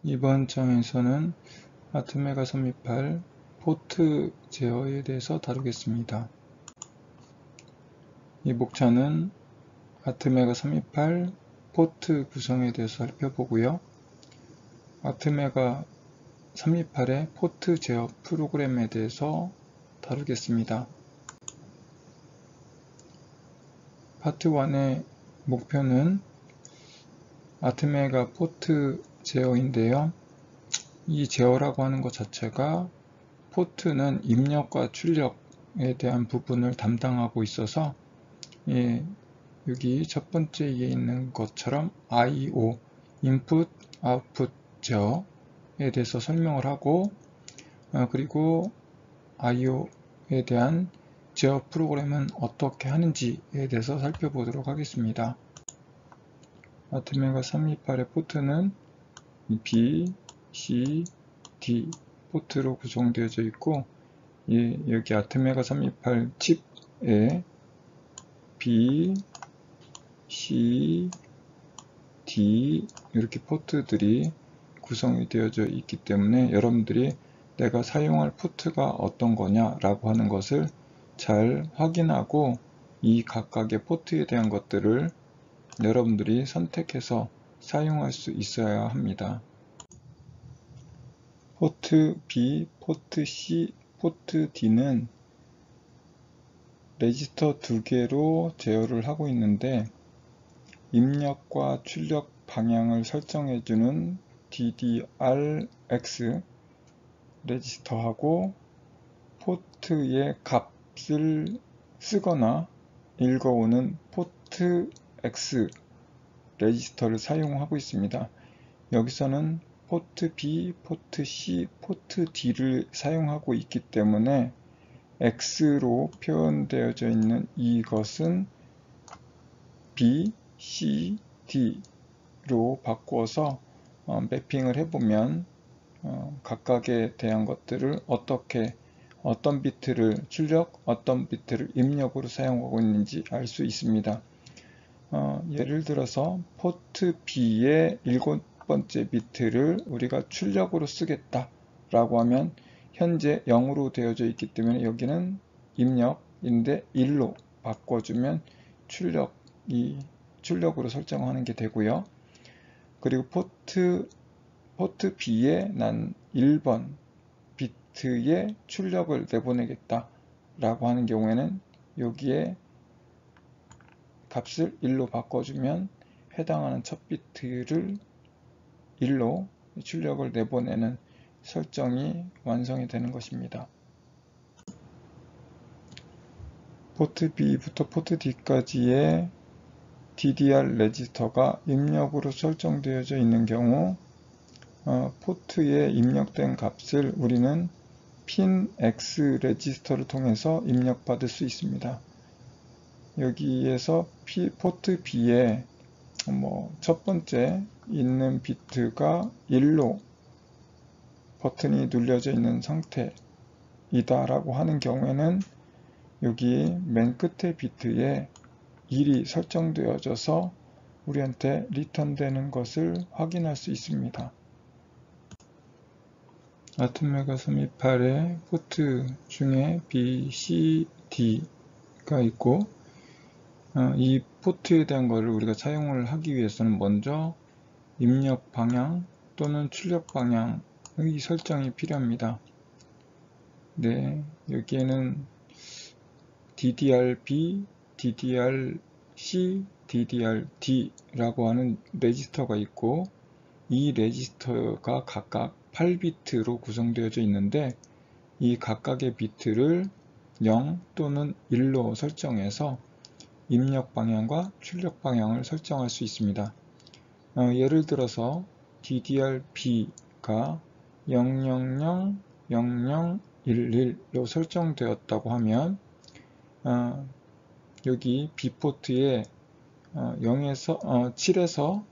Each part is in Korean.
이번 장에서는 아트메가 328 포트 제어에 대해서 다루겠습니다. 이 목차는 아트메가 328 포트 구성에 대해서 살펴보고요. 아트메가 328의 포트 제어 프로그램에 대해서 다루겠습니다. 파트 1의 목표는 아트메가 포트 제어인데요. 이 제어라고 하는 것 자체가 포트는 입력과 출력에 대한 부분을 담당하고 있어서 여기 첫 번째에 있는 것처럼 I/O, 인풋, 아웃풋 제어에 대해서 설명을 하고 그리고 I/O에 대한 제어 프로그램은 어떻게 하는지에 대해서 살펴보도록 하겠습니다. 아트메가 328의 포트는 B, C, D 포트로 구성되어져 있고 여기 아트메가 328 칩에 B, C, D 이렇게 포트들이 구성이 되어져 있기 때문에 여러분들이 내가 사용할 포트가 어떤 거냐 라고 하는 것을 잘 확인하고 이 각각의 포트에 대한 것들을 여러분들이 선택해서 사용할 수 있어야 합니다. 포트 B, 포트 C, 포트 D는 레지스터 2개로 제어를 하고 있는데 입력과 출력 방향을 설정해주는 DDRX 레지스터하고 포트의 값을 쓰거나 읽어오는 포트 X 레지스터를 사용하고 있습니다. 여기서는 포트 B, 포트 C, 포트 D를 사용하고 있기 때문에 X로 표현되어져 있는 이것은 B, C, D로 바꾸어서 매핑을 해보면 각각에 대한 것들을 어떤 비트를 출력, 어떤 비트를 입력으로 사용하고 있는지 알 수 있습니다. 예를 들어서 포트 B의 7번째 비트를 우리가 출력으로 쓰겠다 라고 하면 현재 0으로 되어져 있기 때문에 여기는 입력인데 1로 바꿔주면 출력으로 설정하는 게 되고요. 그리고 포트 B에 난 1번 비트의 출력을 내보내겠다 라고 하는 경우에는 여기에 값을 1로 바꿔주면 해당하는 첫 비트를 1로 출력을 내보내는 설정이 완성이 되는 것입니다. 포트 B부터 포트 D까지의 DDR 레지스터가 입력으로 설정되어져 있는 경우 포트에 입력된 값을 우리는 핀 X 레지스터를 통해서 입력받을 수 있습니다. 여기에서 포트 B에 첫 번째 있는 비트가 1로 버튼이 눌려져 있는 상태이다 라고 하는 경우에는 여기 맨 끝에 비트에 1이 설정되어져서 우리한테 리턴되는 것을 확인할 수 있습니다. 아트메가 328의 포트 중에 B, C, D가 있고 이 포트에 대한 것을 우리가 사용을 하기 위해서는 먼저 입력 방향 또는 출력 방향의 설정이 필요합니다. 네, 여기에는 DDR-B, DDR-C, DDR-D라고 하는 레지스터가 있고 이 레지스터가 각각 8비트로 구성되어져 있는데 이 각각의 비트를 0 또는 1로 설정해서 입력 방향과 출력 방향을 설정할 수 있습니다. 예를 들어서 DDR-B가 000, 0011로 설정되었다고 하면 여기 B포트에 7에서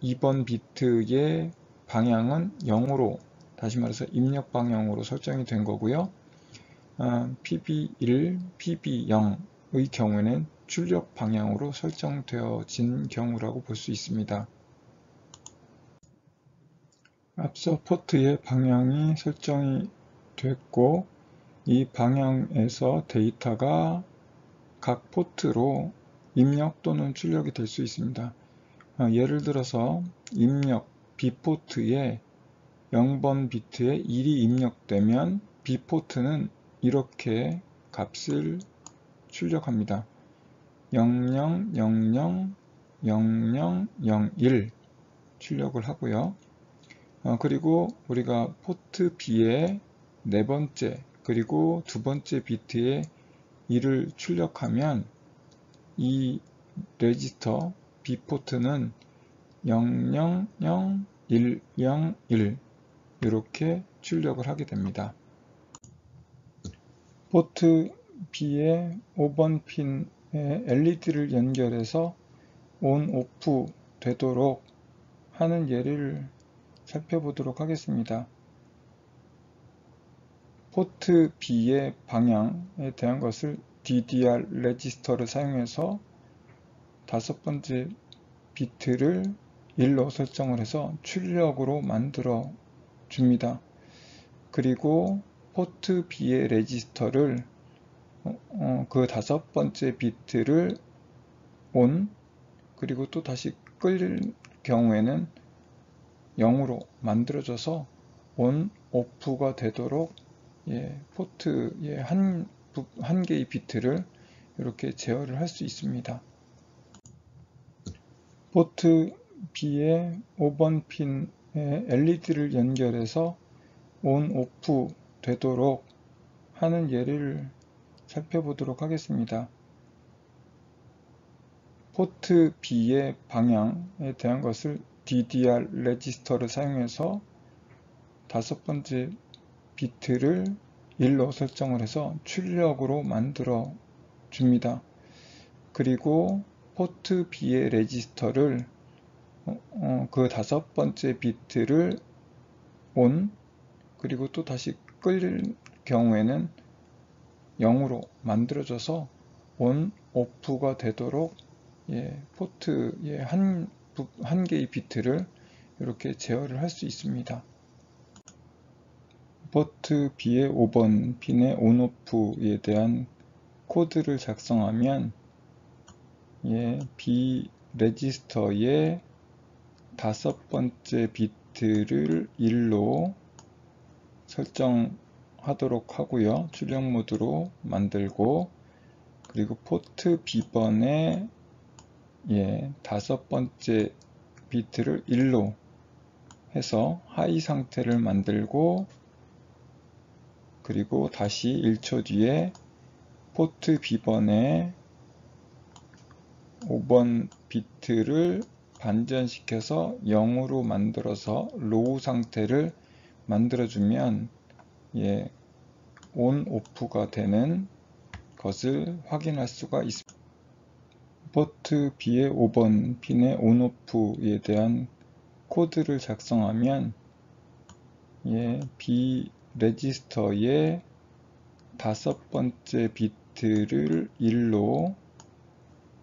2번 비트의 방향은 0으로 다시 말해서 입력 방향으로 설정이 된 거고요. PB1, PB0의 경우에는 출력 방향으로 설정되어진 경우라고 볼 수 있습니다. 앞서 포트의 방향이 설정이 됐고, 이 방향에서 데이터가 각 포트로 입력 또는 출력이 될 수 있습니다. 예를 들어서 입력 B포트에 0번 비트에 1이 입력되면 B포트는 이렇게 값을 출력합니다. 00000001 출력을 하고요. 그리고 우리가 포트 B의 네 번째 그리고 두 번째 비트에 1을 출력하면 이 레지스터 B포트는 000101 이렇게 출력을 하게 됩니다. 포트 B의 5번 핀에 LED를 연결해서 ON, OFF 되도록 하는 예를 살펴보도록 하겠습니다. 포트 B의 방향에 대한 것을 DDR 레지스터를 사용해서 다섯 번째 비트를 1로 설정을 해서 출력으로 만들어 줍니다. 그리고 포트 B의 레지스터를 그 다섯 번째 비트를 ON 그리고 또 다시 끌릴 경우에는 0으로 만들어져서 ON, OFF가 되도록 포트의 한 개의 비트를 이렇게 제어를 할 수 있습니다. 포트 B의 5번 핀에 LED를 연결해서 ON, OFF 되도록 하는 예를 살펴보도록 하겠습니다. 포트 B의 방향에 대한 것을 DDR 레지스터를 사용해서 다섯 번째 비트를 1로 설정을 해서 출력으로 만들어 줍니다. 그리고 포트 B의 레지스터를 그 다섯 번째 비트를 ON 그리고 또 다시 끌릴 경우에는 0으로 만들어져서 ON, OFF가 되도록 포트의 한 개의 비트를 이렇게 제어를 할 수 있습니다. 포트 B의 5번 핀의 ON/OFF에 대한 코드를 작성하면 B 레지스터의 다섯 번째 비트를 1로 설정하도록 하고요. 출력 모드로 만들고 그리고 포트 B번에 다섯 번째 비트를 1로 해서 하이 상태를 만들고 그리고 다시 1초 뒤에 포트 B번에 5번 비트를 반전시켜서 0으로 만들어서 로우 상태를 만들어주면 ON, OFF가 되는 것을 확인할 수가 있습니다. 포트 B의 5번 핀의 ON/OFF에 대한 코드를 작성하면 B 레지스터의 다섯 번째 비트를 1로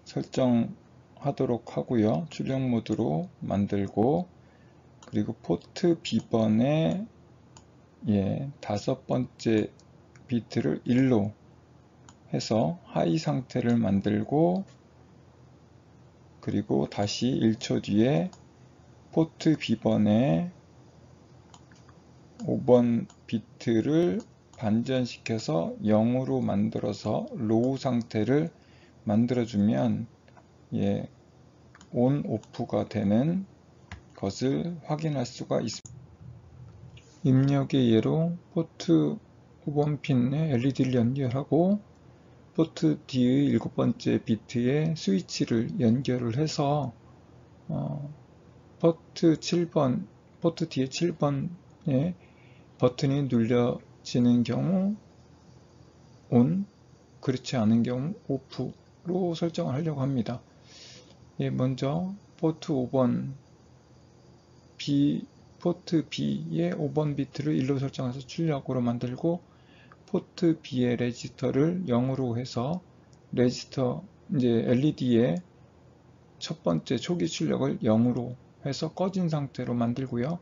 설정하도록 하고요. 출력 모드로 만들고 그리고 포트 B번에 다섯 번째 비트를 1로 해서 하이 상태를 만들고 그리고 다시 1초 뒤에 포트 B번에 5번 비트를 반전시켜서 0으로 만들어서 로우 상태를 만들어주면 ON, OFF가 되는 것을 확인할 수가 있습니다. 입력의 예로 포트 5번 핀에 LED를 연결하고 포트 D의 7번째 비트에 스위치를 연결을 해서 포트 D의 7번에 버튼이 눌려지는 경우 ON, 그렇지 않은 경우 OFF로 설정을 하려고 합니다. 먼저 포트 5번 포트 B의 5번 비트를 1로 설정해서 출력으로 만들고 포트 B의 레지스터를 0으로 해서 LED의 첫 번째 초기 출력을 0으로 해서 꺼진 상태로 만들고요.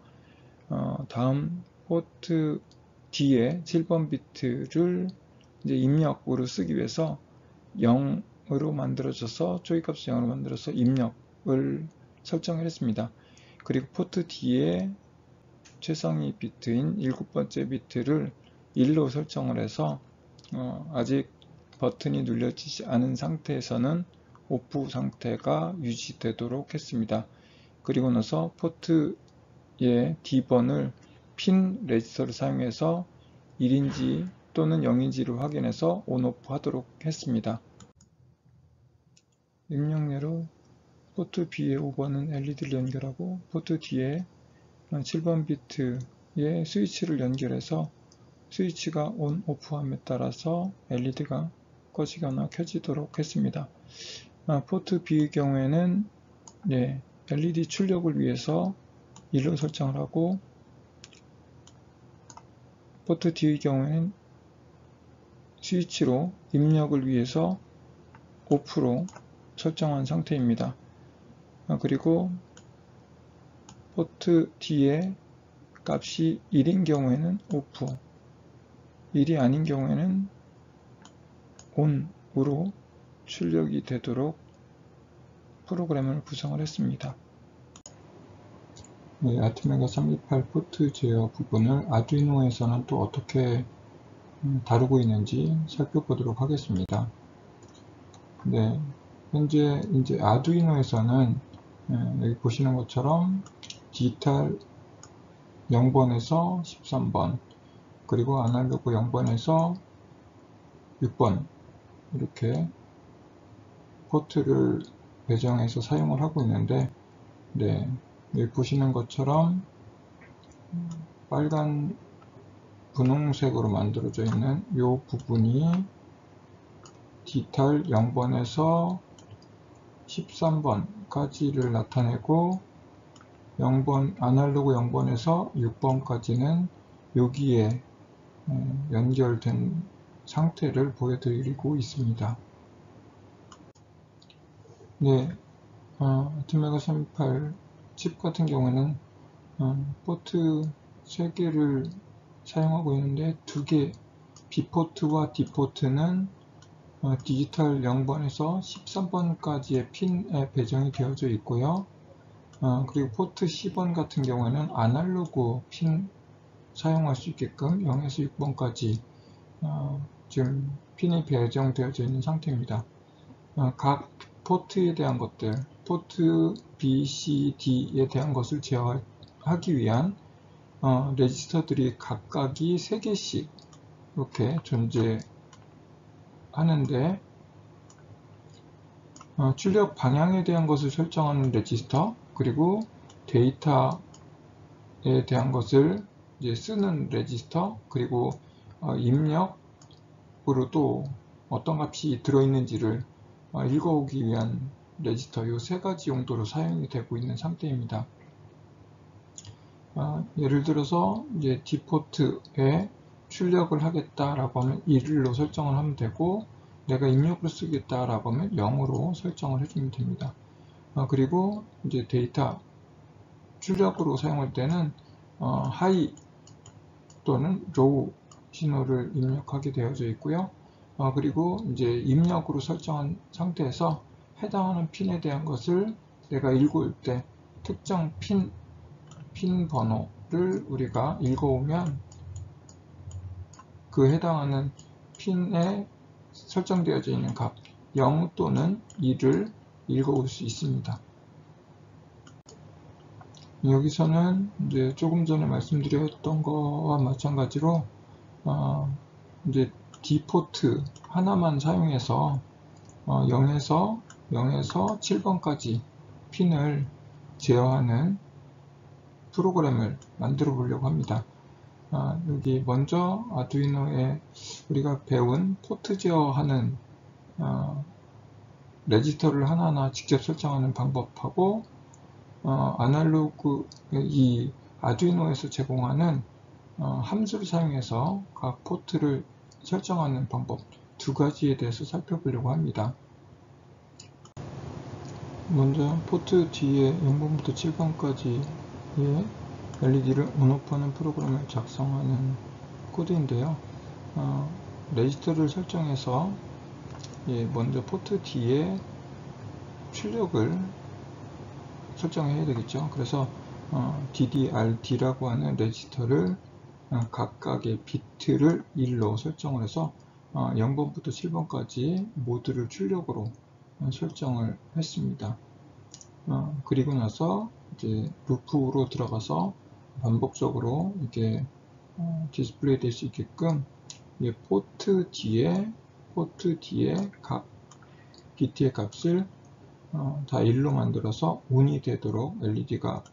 다음 포트 D에 7번 비트를 이제 입력으로 쓰기 위해서 0으로 만들어져서 조이값을 0으로 만들어서 입력을 설정을 했습니다. 그리고 포트 D에 최상위 비트인 7번째 비트를 1로 설정을 해서 아직 버튼이 눌려지지 않은 상태에서는 오프 상태가 유지되도록 했습니다. 그리고 나서 포트의 D번을 핀 레지스터를 사용해서 1인지 또는 0인지를 확인해서 온오프 하도록 했습니다. 입력례로 포트 B의 5번은 LED를 연결하고 포트 D에 7번 비트의 스위치를 연결해서 스위치가 온, 오프함에 따라서 LED가 꺼지거나 켜지도록 했습니다. 포트 B의 경우에는 LED 출력을 위해서 1로 설정을 하고, 포트 D의 경우에는 스위치로 입력을 위해서 오프로 설정한 상태입니다. 그리고 포트 D의 값이 1인 경우에는 오프, 1이 아닌 경우에는 ON으로 출력이 되도록 프로그램을 구성을 했습니다. 아트메가 328 포트 제어 부분을 아두이노에서는 또 어떻게 다루고 있는지 살펴보도록 하겠습니다. 현재 이제 아두이노에서는 여기 보시는 것처럼 디지털 0번에서 13번, 그리고 아날로그 0번에서 6번 이렇게 포트를 배정해서 사용을 하고 있는데, 여기 보시는 것처럼 빨간 분홍색으로 만들어져 있는 이 부분이 디지털 0번에서 13번까지를 나타내고, 0번, 아날로그 0번에서 6번까지는 여기에 연결된 상태를 보여드리고 있습니다. 아트메가 328 칩 같은 경우에는 포트 3개를 사용하고 있는데, 2개 B포트와 D포트는 디지털 0번에서 13번까지의 핀에 배정이 되어져 있고요. 그리고 포트 C번 같은 경우에는 아날로그 핀 사용할 수 있게끔 0에서 6번까지 지금 핀이 배정되어져 있는 상태입니다. 각 포트에 대한 것들, 포트 B, C, D에 대한 것을 제어하기 위한 레지스터들이 각각이 3개씩 이렇게 존재하는데, 출력 방향에 대한 것을 설정하는 레지스터, 그리고 데이터에 대한 것을 이제 쓰는 레지스터, 그리고 입력으로 또 어떤 값이 들어있는지를 읽어오기 위한 레지스터, 이 3가지 용도로 사용이 되고 있는 상태입니다. 예를 들어서 이제 D포트에 출력을 하겠다라고 하면 1로 설정을 하면 되고, 내가 입력을 쓰겠다라고 하면 0으로 설정을 해주면 됩니다. 그리고 이제 데이터 출력으로 사용할 때는 하이 또는 로우 신호를 입력하게 되어져 있고요. 그리고 이제 입력으로 설정한 상태에서 해당하는 핀에 대한 것을 내가 읽을 때 특정 핀 번호를 우리가 읽어오면 그 해당하는 핀에 설정되어져 있는 값 0 또는 2를 읽어올 수 있습니다. 여기서는 이제 조금 전에 말씀드렸던 것과 마찬가지로 이제 D포트 하나만 사용해서 0에서 7번까지 핀을 제어하는 프로그램을 만들어 보려고 합니다. 여기 먼저 아두이노에 우리가 배운 포트 제어하는 레지스터를 하나하나 직접 설정하는 방법하고, 아날로그 이 아두이노에서 제공하는 함수를 사용해서 각 포트를 설정하는 방법 2가지에 대해서 살펴보려고 합니다. 먼저 포트 D에 0번부터 7번까지의 LED를 온오프하는 프로그램을 작성하는 코드인데요. 레지스터를 설정해서 먼저 포트 D에 출력을 설정해야 되겠죠. 그래서 DDRD라고 하는 레지스터를 각각의 비트를 1로 설정을 해서 0번부터 7번까지 모두를 출력으로 설정을 했습니다. 그리고 나서 이제 루프로 들어가서 반복적으로 이게 디스플레이 될 수 있게끔 포트 D에 각 비트의 값을 다 1로 만들어서 온이 되도록 LED가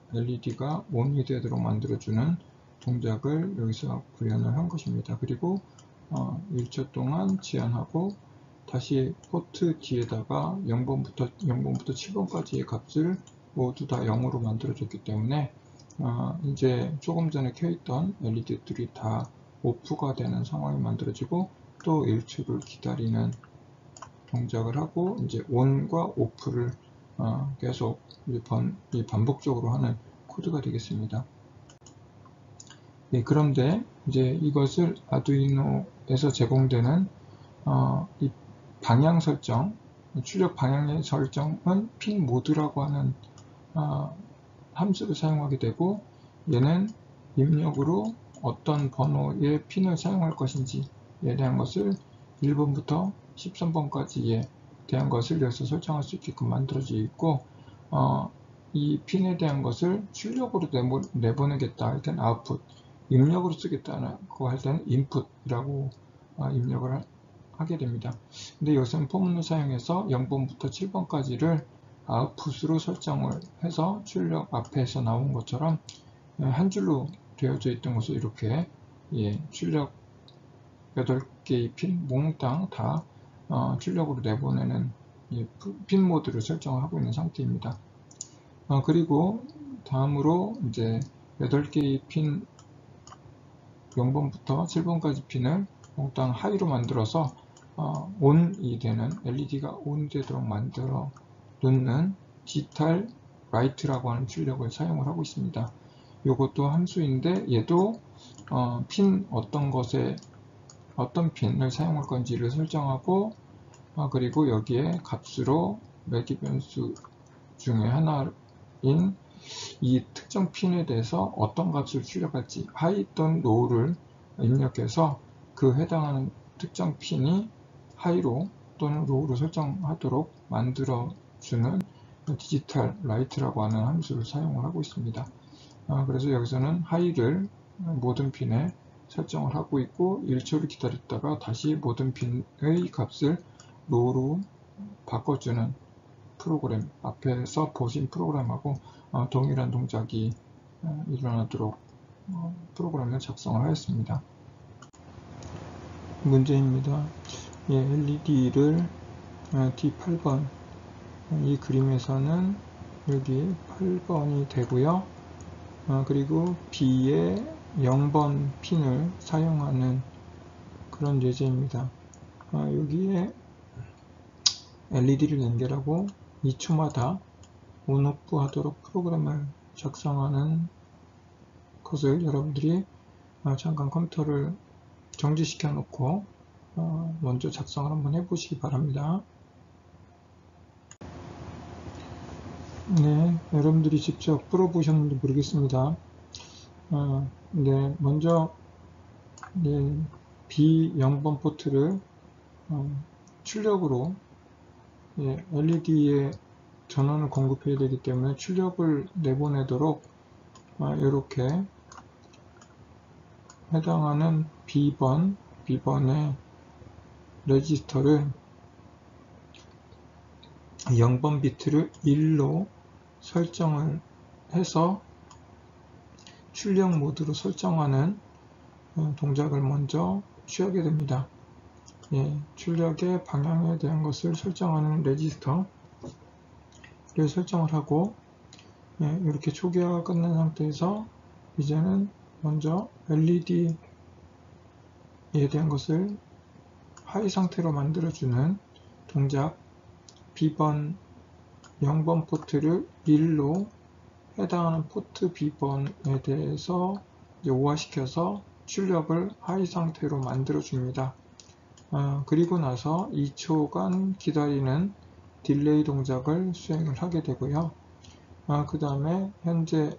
온이 되도록 만들어주는 동작을 여기서 구현을 한 것입니다. 그리고 1초 동안 지연하고 다시 포트 D에다가 0번부터 7번까지의 값을 모두 다 0으로 만들어줬기 때문에 이제 조금 전에 켜있던 LED들이 다 오프가 되는 상황이 만들어지고 또 1초를 기다리는 동작을 하고 이제 ON과 OFF를 계속 반복적으로 하는 코드가 되겠습니다. 그런데 이제 이것을 아두이노에서 제공되는 이 방향 설정, 출력 방향의 설정은 핀 모드라고 하는 함수를 사용하게 되고, 얘는 입력으로 어떤 번호의 핀을 사용할 것인지에 대한 것을 1번부터 13번까지에 대한 것을 여기서 설정할 수 있게끔 만들어져 있고, 이 핀에 대한 것을 출력으로 내보내겠다 할 때는 아웃풋, 입력으로 쓰겠다고 할 때는 인풋이라고 입력을 하게 됩니다. 근데 여기서는 포문을 사용해서 0번부터 7번까지를 아웃풋으로 설정을 해서 출력 앞에서 나온 것처럼 한 줄로 되어져 있던 것을 이렇게 출력 8개의 핀 몽땅 다 출력으로 내보내는 핀 모드를 설정을 하고 있는 상태입니다. 그리고 다음으로 이제 8개의 핀 0번부터 7번까지 핀을 몽땅 하이로 만들어서 온이 되는 LED가 온이 되도록 만들어 놓는 디지털 라이트라고 하는 출력을 사용을 하고 있습니다. 이것도 함수인데 얘도 핀 어떤 핀을 사용할 건지를 설정하고 그리고 여기에 값으로 매기 변수 중에 하나인 이 특정 핀에 대해서 어떤 값을 출력할지 하이 또는 로우를 입력해서 그 해당하는 특정 핀이 하이로 또는 로우로 설정하도록 만들어주는 디지털 라이트라고 하는 함수를 사용을 하고 있습니다. 그래서 여기서는 하이를 모든 핀에 설정을 하고 있고 1초를 기다렸다가 다시 모든 핀의 값을 로우로 바꿔주는 프로그램, 앞에서 보신 프로그램하고 동일한 동작이 일어나도록 프로그램을 작성을 하였습니다. 문제입니다. LED를 D8번 이 그림에서는 여기 8번이 되고요. 그리고 B의 0번 핀을 사용하는 그런 예제입니다. 여기에 LED를 연결하고 2초마다 온오프 하도록 프로그램을 작성하는 것을 여러분들이 잠깐 컴퓨터를 정지시켜 놓고 먼저 작성을 한번 해보시기 바랍니다. 네, 여러분들이 직접 풀어보셨는지 모르겠습니다. 네, 먼저 B0번 포트를 출력으로 LED에 전원을 공급해야 되기 때문에 출력을 내보내도록 이렇게 해당하는 B번의 레지스터를 0번 비트를 1로 설정을 해서 출력 모드로 설정하는 동작을 먼저 취하게 됩니다. 출력의 방향에 대한 것을 설정하는 레지스터를 설정을 하고 이렇게 초기화가 끝난 상태에서 이제는 먼저 LED에 대한 것을 하이 상태로 만들어주는 동작 B번 0번 포트를 1로 해당하는 포트 B번에 대해서 이제 오화시켜서 출력을 하이 상태로 만들어 줍니다. 그리고 나서 2초간 기다리는 딜레이 동작을 수행을 하게 되고요. 그 다음에 현재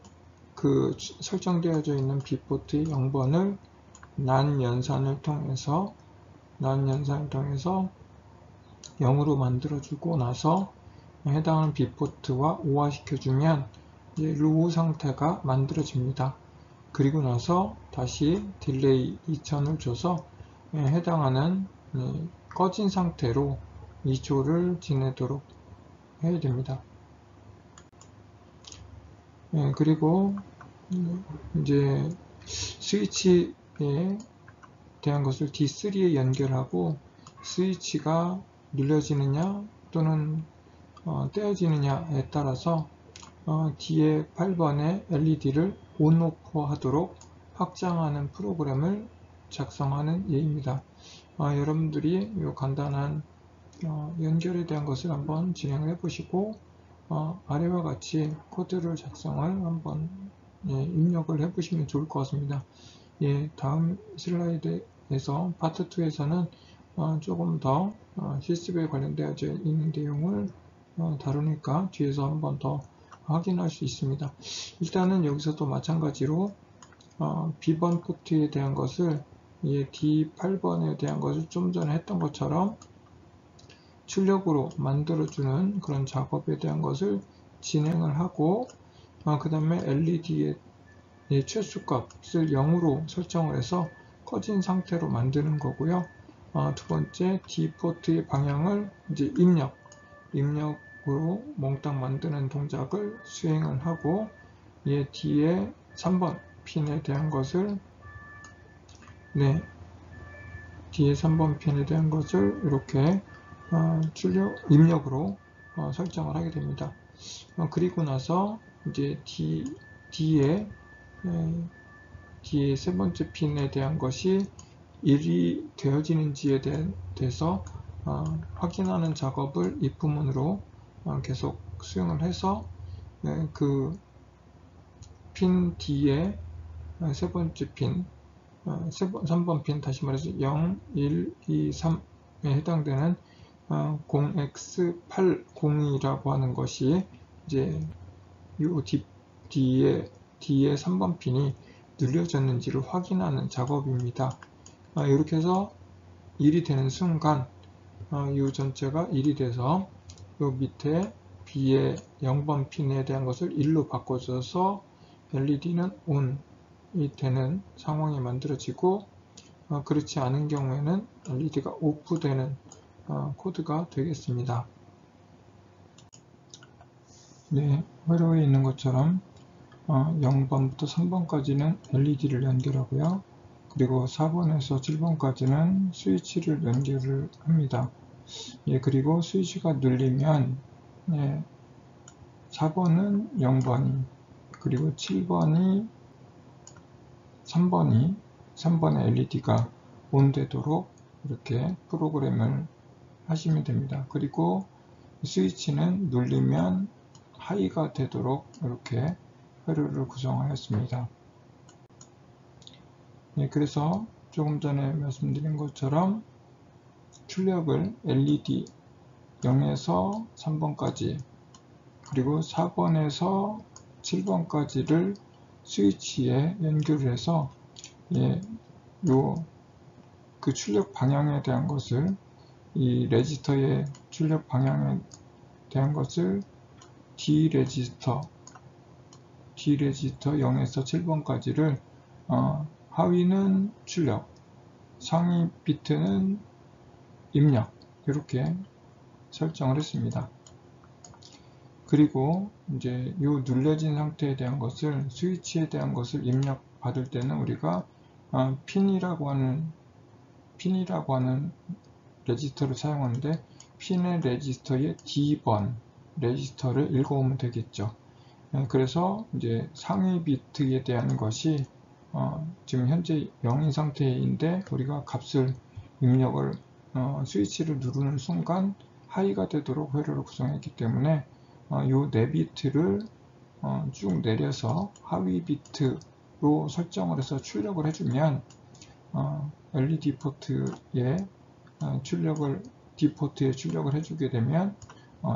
그 설정되어져 있는 B포트의 0번을 난 연산을 통해서 0으로 만들어주고 나서 해당하는 B포트와 오화시켜주면 이제 로우 상태가 만들어집니다. 그리고 나서 다시 딜레이 2000을 줘서 해당하는 꺼진 상태로 2초를 지내도록 해야 됩니다. 그리고 이제 스위치에 대한 것을 D3에 연결하고 스위치가 눌려지느냐 또는 떼어지느냐에 따라서 뒤에 8번의 LED를 ON/OFF 하도록 확장하는 프로그램을 작성하는 예입니다. 여러분들이 이 간단한 연결에 대한 것을 한번 진행을 해 보시고 아래와 같이 코드를 작성을 한번 입력을 해 보시면 좋을 것 같습니다. 다음 슬라이드에서 파트 2에서는 조금 더 실습에 관련되어져 있는 내용을 다루니까 뒤에서 한번 더 확인할 수 있습니다. 일단은 여기서도 마찬가지로 B번 포트에 대한 것을 D8번에 대한 것을 좀 전에 했던 것처럼 출력으로 만들어주는 그런 작업에 대한 것을 진행을 하고 그 다음에 LED의 최소값을 0으로 설정을 해서 꺼진 상태로 만드는 거고요. 두 번째 D포트의 방향을 이제 입력으로 몽땅 만드는 동작을 수행을 하고 뒤에 3번 핀에 대한 것을 뒤에 3번 핀에 대한 것을 이렇게 입력으로 설정을 하게 됩니다. 그리고 나서 이제 뒤에 세 번째 핀에 대한 것이 1이 되어지는지에 대해서 확인하는 작업을 이 부분으로 계속 수행을 해서 그 핀 D의 세 번째 핀 3번 핀 다시 말해서 0, 1, 2, 3에 해당되는 0x80이라고 하는 것이 이제 요 D의 3번 핀이 눌려졌는지를 확인하는 작업입니다. 이렇게 해서 1이 되는 순간 이 전체가 1이 돼서 요 밑에 B의 0번 핀에 대한 것을 1로 바꿔줘서 LED는 ON이 되는 상황이 만들어지고 그렇지 않은 경우에는 LED가 OFF 되는 코드가 되겠습니다. 회로에 있는 것처럼 0번부터 3번까지는 LED를 연결하고요. 그리고 4번에서 7번까지는 스위치를 연결을 합니다. 그리고 스위치가 눌리면 4번은 0번이 그리고 7번이 3번의 LED가 ON 되도록 이렇게 프로그램을 하시면 됩니다. 그리고 스위치는 눌리면 하이가 되도록 이렇게 회로를 구성하였습니다. 그래서 조금 전에 말씀드린 것처럼 출력을 LED 0에서 3번까지 그리고 4번에서 7번까지를 스위치에 연결해서 그 출력 방향에 대한 것을 이 레지스터의 출력 방향에 대한 것을 D 레지스터 0에서 7번까지를 하위는 출력, 상위 비트는 입력 이렇게 설정을 했습니다. 그리고 이제 이 눌려진 상태에 대한 것을 스위치에 대한 것을 입력 받을 때는 우리가 핀이라고 하는 레지스터를 사용하는데 핀의 레지스터의 D번 레지스터를 읽어오면 되겠죠. 그래서 이제 상위 비트에 대한 것이 지금 현재 0인 상태인데 우리가 값을 입력을 스위치를 누르는 순간 하이가 되도록 회로를 구성했기 때문에 이 4비트를 쭉 내려서 하위 비트로 설정을 해서 출력을 해주면 LED 포트에 디포트에 출력을 해주게 되면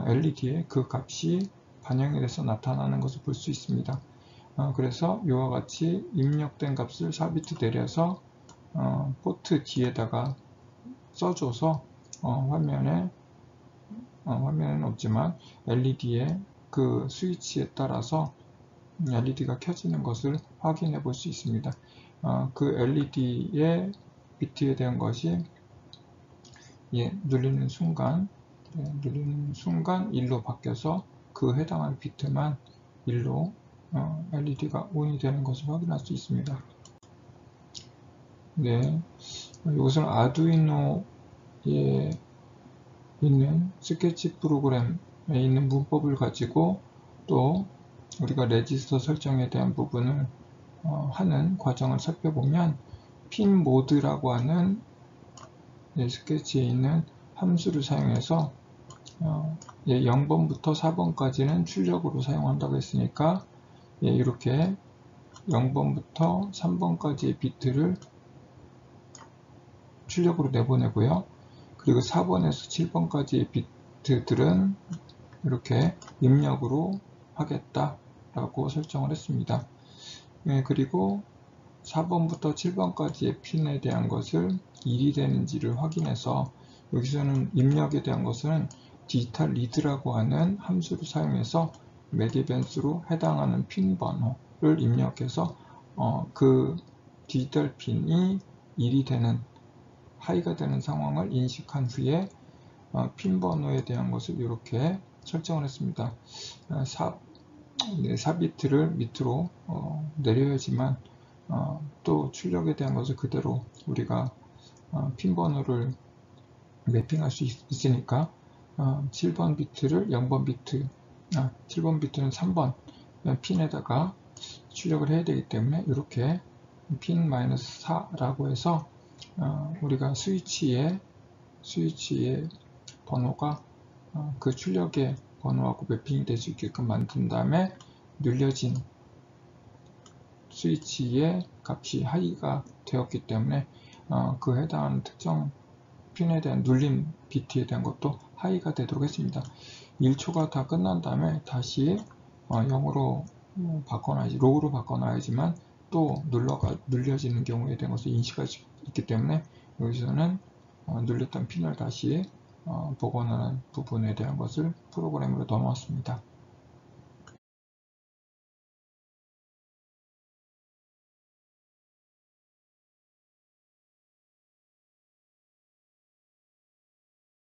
LED에 그 값이 반영이 돼서 나타나는 것을 볼 수 있습니다. 그래서 이와 같이 입력된 값을 4비트 내려서 포트 D에다가 써줘서 화면에는 없지만 LED의 그 스위치에 따라서 LED가 켜지는 것을 확인해 볼 수 있습니다. 그 LED의 비트에 대한 것이 누르는 순간 1로 바뀌어서 그 해당하는 비트만 1로 LED가 ON이 되는 것을 확인할 수 있습니다. 네, 이것은 아두이노에 있는 스케치 프로그램에 있는 문법을 가지고 또 우리가 레지스터 설정에 대한 부분을 하는 과정을 살펴보면 핀 모드라고 하는 스케치에 있는 함수를 사용해서 0번부터 4번까지는 출력으로 사용한다고 했으니까 이렇게 0번부터 3번까지의 비트를 출력으로 내보내고요. 그리고 4번에서 7번까지의 비트들은 이렇게 입력으로 하겠다라고 설정을 했습니다. 그리고 4번부터 7번까지의 핀에 대한 것을 1이 되는지를 확인해서 여기서는 입력에 대한 것은 디지털 리드라고 하는 함수를 사용해서 매디벤스로 해당하는 핀 번호를 입력해서 그 디지털 핀이 1이 되는 하이가 되는 상황을 인식한 후에 핀 번호에 대한 것을 이렇게 설정을 했습니다. 4비트를 밑으로 내려야지만 또 출력에 대한 것을 그대로 우리가 핀 번호를 매핑할 수 있으니까 7번 비트를 0번 비트, 7번 비트는 3번 핀에다가 출력을 해야 되기 때문에 이렇게 핀 -4라고 해서 우리가 스위치의 번호가 그 출력의 번호하고 매핑이 될 수 있게끔 만든 다음에 늘려진 스위치의 값이 하이가 되었기 때문에 그 해당하는 특정 핀에 대한 눌림 비트에 대한 것도 하이가 되도록 했습니다. 1초가 다 끝난 다음에 다시 0으로 바꿔놔야지, 로우로 바꿔놔야지만 또 눌려지는 경우에 대한 것을 인식할 수 있기 때문에 여기서는 눌렸던 핀을 다시 복원하는 부분에 대한 것을 프로그램으로 넣어놨습니다.